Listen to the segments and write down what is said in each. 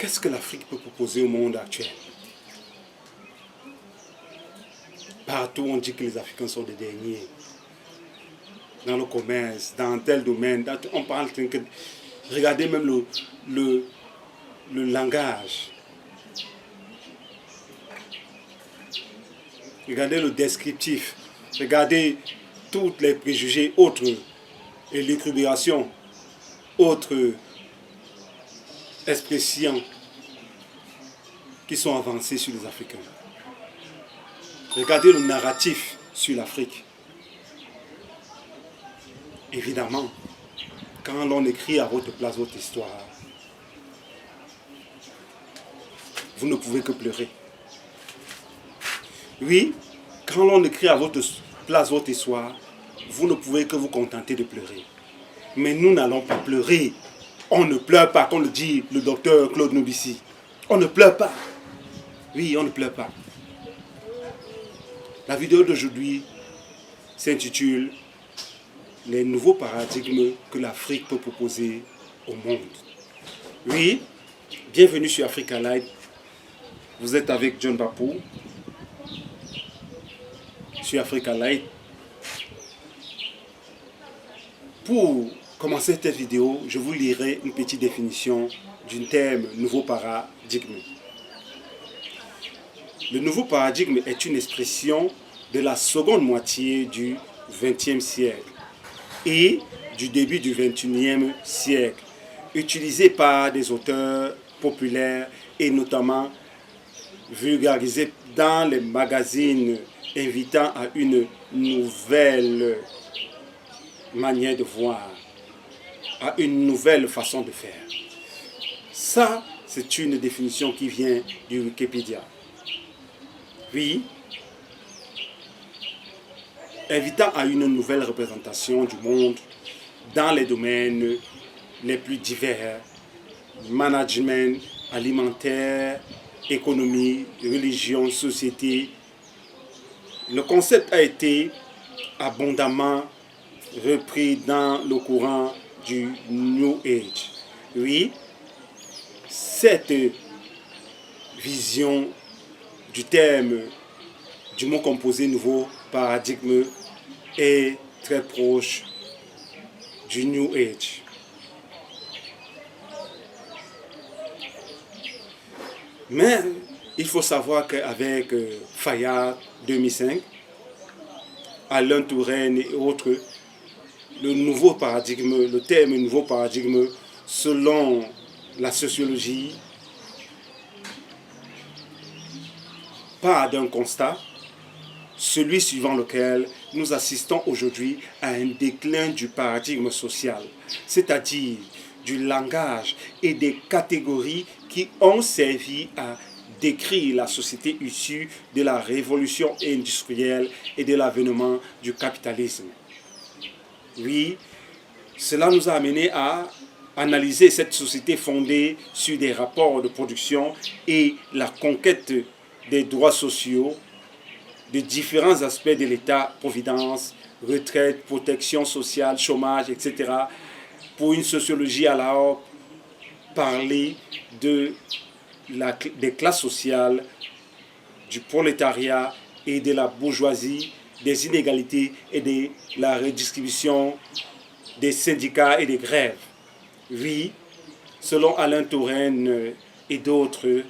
qu'est-ce que l'Afrique peut proposer au monde actuel? Partout, on dit que les Africains sont des derniers. Dans le commerce, dans tel domaine, on parle que... Regardez même le langage. Regardez le descriptif. Regardez tous les préjugés autres et l'équilibration, autres expressions qui sont avancées sur les Africains. Regardez le narratif sur l'Afrique. Évidemment, quand l'on écrit à votre place votre histoire, vous ne pouvez que pleurer. Oui, quand l'on écrit à votre place votre histoire, vous ne pouvez que vous contenter de pleurer. Mais nous n'allons pas pleurer. On ne pleure pas, comme le dit le docteur Claude Nobissi. On ne pleure pas. Oui, on ne pleure pas. La vidéo d'aujourd'hui s'intitule « Les nouveaux paradigmes que l'Afrique peut proposer au monde ». Oui, bienvenue sur Africa Light. Vous êtes avec John Bapou sur Africa Light. Pour commencer cette vidéo, je vous lirai une petite définition d'un terme « nouveau paradigme ». Le nouveau paradigme est une expression de la seconde moitié du XXe siècle et du début du XXIe siècle, utilisé par des auteurs populaires et notamment vulgarisé dans les magazines invitant à une nouvelle manière de voir, à une nouvelle façon de faire. Ça, c'est une définition qui vient du Wikipédia. Oui, invitant à une nouvelle représentation du monde dans les domaines les plus divers, management, alimentaire, économie, religion, société. Le concept a été abondamment repris dans le courant du New Age. Oui, cette vision du terme, du mot composé nouveau paradigme est très proche du New Age. Mais il faut savoir qu'avec Fayard 2005, Alain Touraine et autres, le nouveau paradigme, le terme nouveau paradigme, selon la sociologie, part d'un constat, celui suivant lequel nous assistons aujourd'hui à un déclin du paradigme social, c'est-à-dire du langage et des catégories qui ont servi à décrire la société issue de la révolution industrielle et de l'avènement du capitalisme. Oui, cela nous a amené à analyser cette société fondée sur des rapports de production et la conquête des droits sociaux, de différents aspects de l'État-providence, retraite, protection sociale, chômage, etc. Pour une sociologie alors parler des classes sociales, du prolétariat et de la bourgeoisie, des inégalités et de la redistribution des syndicats et des grèves. Oui, selon Alain Touraine et d'autres,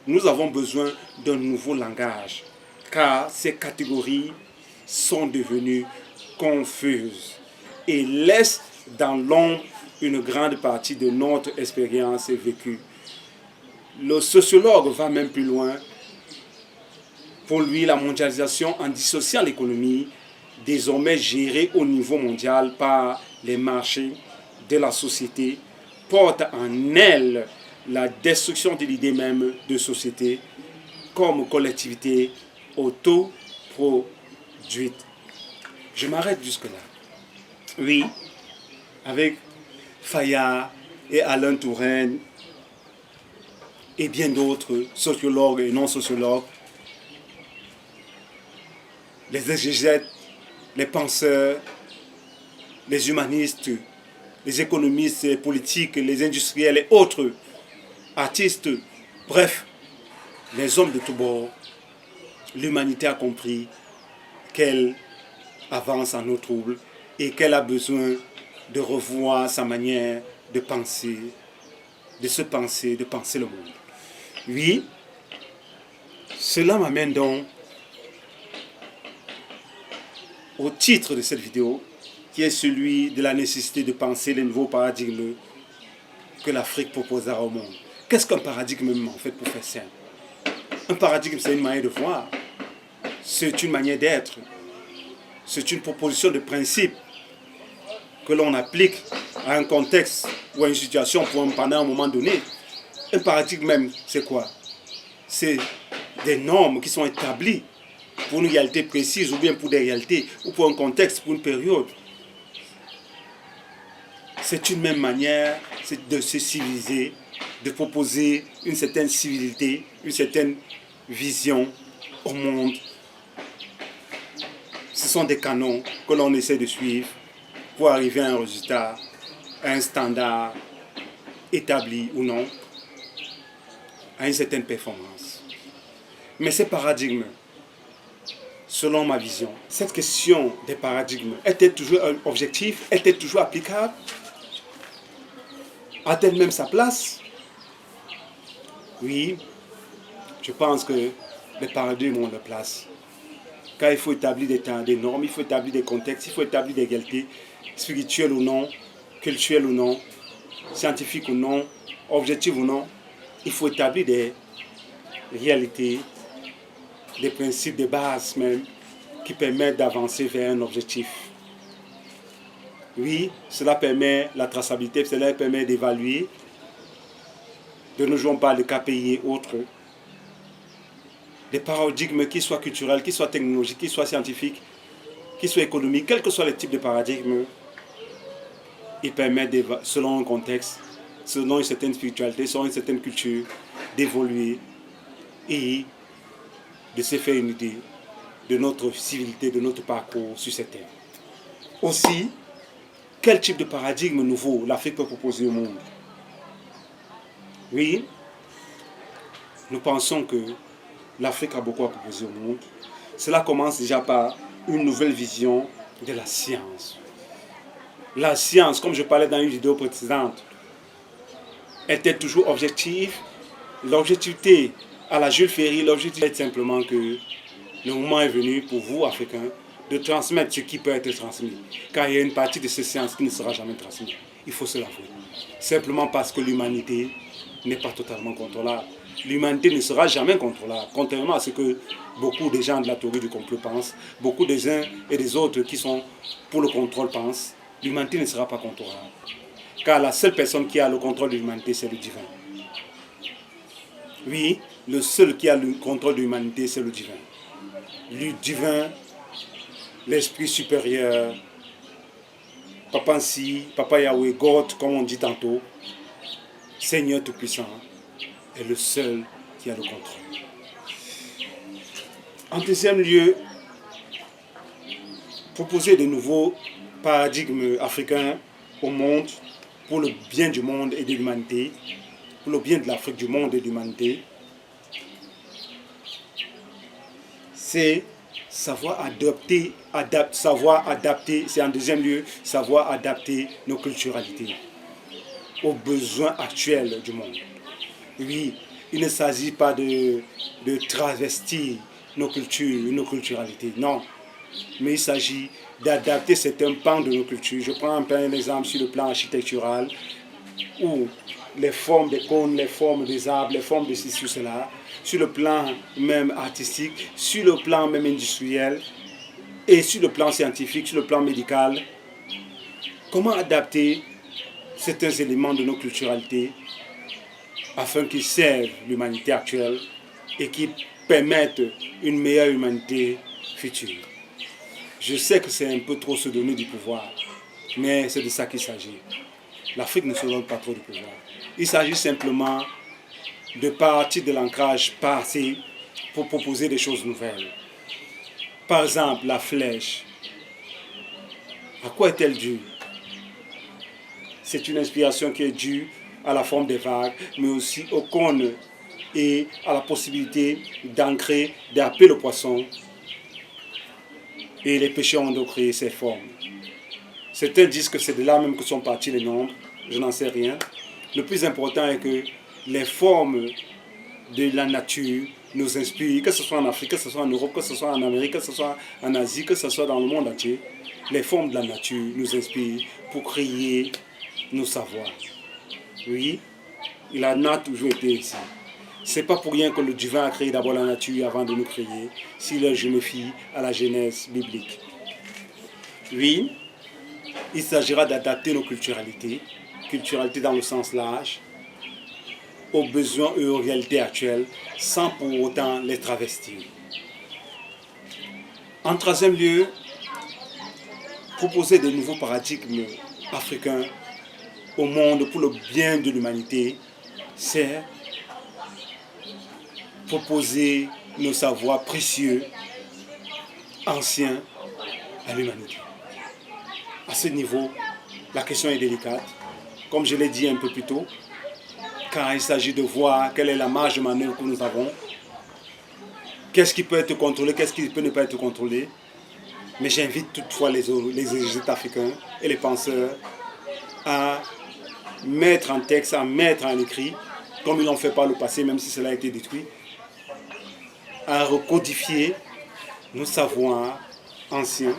nous avons besoin d'un nouveau langage, car ces catégories sont devenues confuses et laissent dans l'ombre une grande partie de notre expérience vécue. Le sociologue va même plus loin. Pour lui, la mondialisation en dissociant l'économie, désormais gérée au niveau mondial par les marchés de la société, porte en elle la destruction de l'idée même de société comme collectivité autoproduite. Je m'arrête jusque-là. Oui, avec Fayard et Alain Touraine et bien d'autres sociologues et non-sociologues, les exégètes, les penseurs, les humanistes, les économistes, les politiques, les industriels et autres, artistes, bref, les hommes de tous bords, l'humanité a compris qu'elle avance en eau trouble et qu'elle a besoin de revoir sa manière de penser, de penser le monde. Oui, cela m'amène donc au titre de cette vidéo, qui est celui de la nécessité de penser les nouveaux paradigmes que l'Afrique proposera au monde. Qu'est-ce qu'un paradigme en fait, pour faire simple? Un paradigme, c'est une manière de voir, c'est une manière d'être, c'est une proposition de principe que l'on applique à un contexte ou à une situation pendant un moment donné. Un paradigme même, c'est quoi? C'est des normes qui sont établies pour une réalité précise ou bien pour des réalités ou pour un contexte, pour une période. C'est une même manière de se civiliser, de proposer une certaine civilité, une certaine vision au monde. Ce sont des canons que l'on essaie de suivre pour arriver à un résultat, à un standard établi ou non, à une certaine performance. Mais ces paradigmes, selon ma vision, cette question des paradigmes, est-elle toujours objective? Est-elle toujours applicable? A-t-elle même sa place? Oui, je pense que les paradigmes ont leur place. Car il faut établir des normes, il faut établir des contextes, il faut établir des réalités, spirituelles ou non, culturelles ou non, scientifiques ou non, objectives ou non. Il faut établir des réalités, des principes, des bases même, qui permettent d'avancer vers un objectif. Oui, cela permet la traçabilité, cela permet d'évaluer. De nos jours, on parle de KPI et autres. Des paradigmes qui soient culturels, qui soient technologiques, qui soient scientifiques, qui soient économiques, quels que soient les types de paradigmes, ils permettent, selon un contexte, selon une certaine spiritualité, selon une certaine culture, d'évoluer et de se faire une idée de notre civilité, de notre parcours sur cette terre. Aussi, quel type de paradigme nouveau l'Afrique peut proposer au monde? Oui, nous pensons que l'Afrique a beaucoup à proposer au monde. Cela commence déjà par une nouvelle vision de la science. La science, comme je parlais dans une vidéo précédente, était toujours objective. L'objectivité à la Jules Ferry, l'objectif est simplement que le moment est venu pour vous, Africains, de transmettre ce qui peut être transmis. Car il y a une partie de ces sciences qui ne sera jamais transmise. Il faut se l'avouer. Simplement parce que l'humanité n'est pas totalement contrôlable. L'humanité ne sera jamais contrôlable, contrairement à ce que beaucoup de gens de la théorie du complot pensent, beaucoup des uns et des autres qui sont pour le contrôle pensent. L'humanité ne sera pas contrôlable. Car la seule personne qui a le contrôle de l'humanité, c'est le divin. Oui, le seul qui a le contrôle de l'humanité, c'est le divin. Le divin, l'esprit supérieur, Papa Nsi, Papa Yahweh, God, comme on dit tantôt, Seigneur Tout-Puissant, est le seul qui a le contrôle. En deuxième lieu, proposer de nouveaux paradigmes africains au monde, pour le bien du monde et de l'humanité, pour le bien de l'Afrique, du monde et de l'humanité, c'est savoir adapter, c'est en deuxième lieu, savoir adapter nos culturalités aux besoins actuels du monde. Oui, il ne s'agit pas de travestir nos cultures, nos culturalités, non. Mais il s'agit d'adapter certains pans de nos cultures. Je prends un exemple sur le plan architectural, où les formes des cônes, les formes des arbres, les formes de ceci ou cela, sur le plan même artistique, sur le plan même industriel, et sur le plan scientifique, sur le plan médical. Comment adapter certains éléments de nos culturalités afin qu'ils servent l'humanité actuelle et qui permettent une meilleure humanité future. Je sais que c'est un peu trop se donner du pouvoir, mais c'est de ça qu'il s'agit. L'Afrique ne se donne pas trop de pouvoir. Il s'agit simplement de partir de l'ancrage passé pour proposer des choses nouvelles. Par exemple, la flèche. À quoi est-elle due? C'est une inspiration qui est due à la forme des vagues, mais aussi aux cônes et à la possibilité d'ancrer, d'happer le poisson. Et les pêcheurs ont donc créé ces formes. Certains disent que c'est de là même que sont partis les nombres, je n'en sais rien. Le plus important est que les formes de la nature nous inspirent, que ce soit en Afrique, que ce soit en Europe, que ce soit en Amérique, que ce soit en Asie, que ce soit dans le monde entier. Les formes de la nature nous inspirent pour créer nos savoirs. Oui, il en a toujours été ici. C'est pas pour rien que le divin a créé d'abord la nature avant de nous créer, si je me fie à la genèse biblique. Oui, il s'agira d'adapter nos culturalités dans le sens large, aux besoins et aux réalités actuelles, sans pour autant les travestir. En troisième lieu, proposer de nouveaux paradigmes africains au monde pour le bien de l'humanité, c'est proposer nos savoirs précieux, anciens, à l'humanité. À ce niveau, la question est délicate. Comme je l'ai dit un peu plus tôt, quand il s'agit de voir quelle est la marge de manœuvre que nous avons, qu'est-ce qui peut être contrôlé, qu'est-ce qui peut ne pas être contrôlé. Mais j'invite toutefois les exégètes africains et les penseurs à mettre en texte, à mettre en écrit, comme ils l'ont fait par le passé, même si cela a été détruit, à recodifier nos savoirs anciens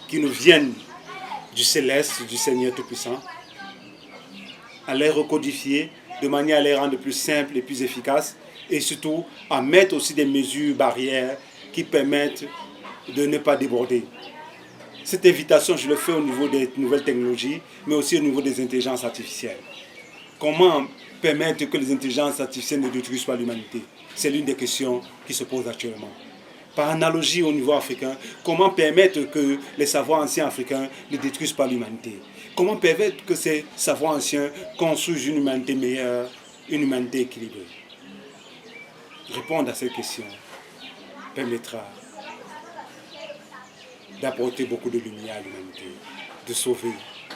qui nous viennent du céleste, du Seigneur Tout-Puissant, à les recodifier de manière à les rendre plus simples et plus efficaces, et surtout à mettre aussi des mesures barrières qui permettent de ne pas déborder. Cette invitation, je le fais au niveau des nouvelles technologies, mais aussi au niveau des intelligences artificielles. Comment permettre que les intelligences artificielles ne détruisent pas l'humanité? C'est l'une des questions qui se posent actuellement. Par analogie au niveau africain, comment permettre que les savoirs anciens africains ne détruisent pas l'humanité? Comment permettre que ces savoirs anciens construisent une humanité meilleure, une humanité équilibrée? Répondre à ces questions permettra d'apporter beaucoup de lumière à l'humanité, de sauver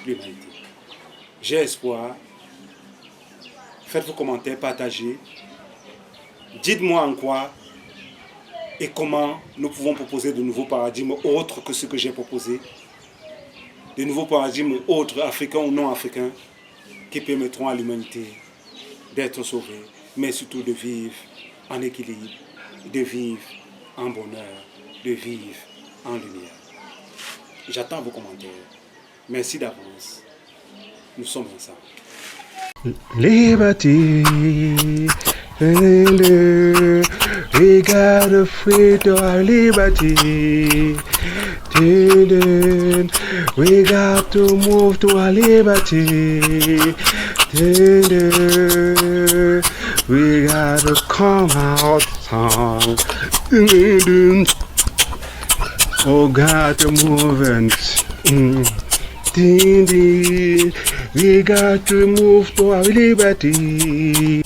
l'humanité. J'ai espoir. Faites vos commentaires, partagez. Dites-moi en quoi et comment nous pouvons proposer de nouveaux paradigmes autres que ce que j'ai proposé. De nouveaux paradigmes autres, africains ou non africains, qui permettront à l'humanité d'être sauvée, mais surtout de vivre en équilibre, de vivre en bonheur, de vivre en lumière. J'attends vos commentaires. Merci d'avance. Nous sommes ensemble. Liberty, we gotta free to our liberty. We got to move to our liberty. We gotta come out song. Oh God, the movement. We got to move to our liberty.